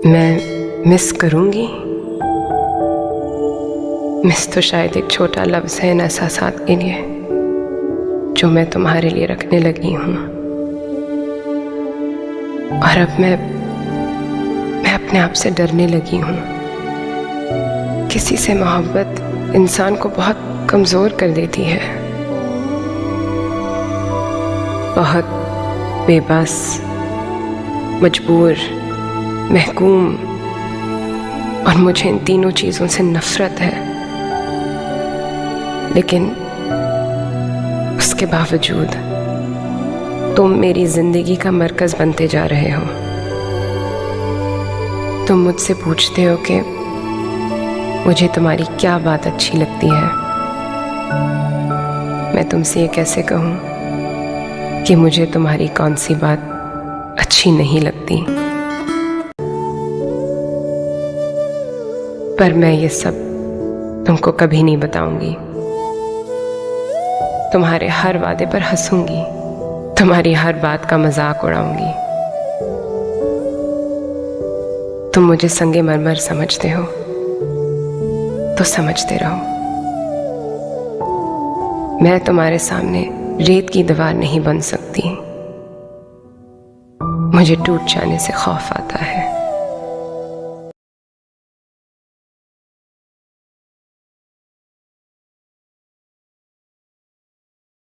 मैं मिस करूँगी। मिस तो शायद एक छोटा लफ्ज़ है इन एहसासात के लिए जो मैं तुम्हारे लिए रखने लगी हूँ। और अब मैं अपने आप से डरने लगी हूँ। किसी से मोहब्बत इंसान को बहुत कमज़ोर कर देती है, बहुत बेबस, मजबूर, महकूम, और मुझे इन तीनों चीज़ों से नफ़रत है। लेकिन उसके बावजूद तुम मेरी ज़िंदगी का मरकज़ बनते जा रहे हो। तुम मुझसे पूछते हो कि मुझे तुम्हारी क्या बात अच्छी लगती है। मैं तुमसे ये कैसे कहूँ कि मुझे तुम्हारी कौन सी बात अच्छी नहीं लगती। पर मैं ये सब तुमको कभी नहीं बताऊंगी। तुम्हारे हर वादे पर हंसूंगी, तुम्हारी हर बात का मजाक उड़ाऊंगी। तुम मुझे संगे मरमर समझते हो तो समझते रहो। मैं तुम्हारे सामने रेत की दीवार नहीं बन सकती। मुझे टूट जाने से खौफ आता है।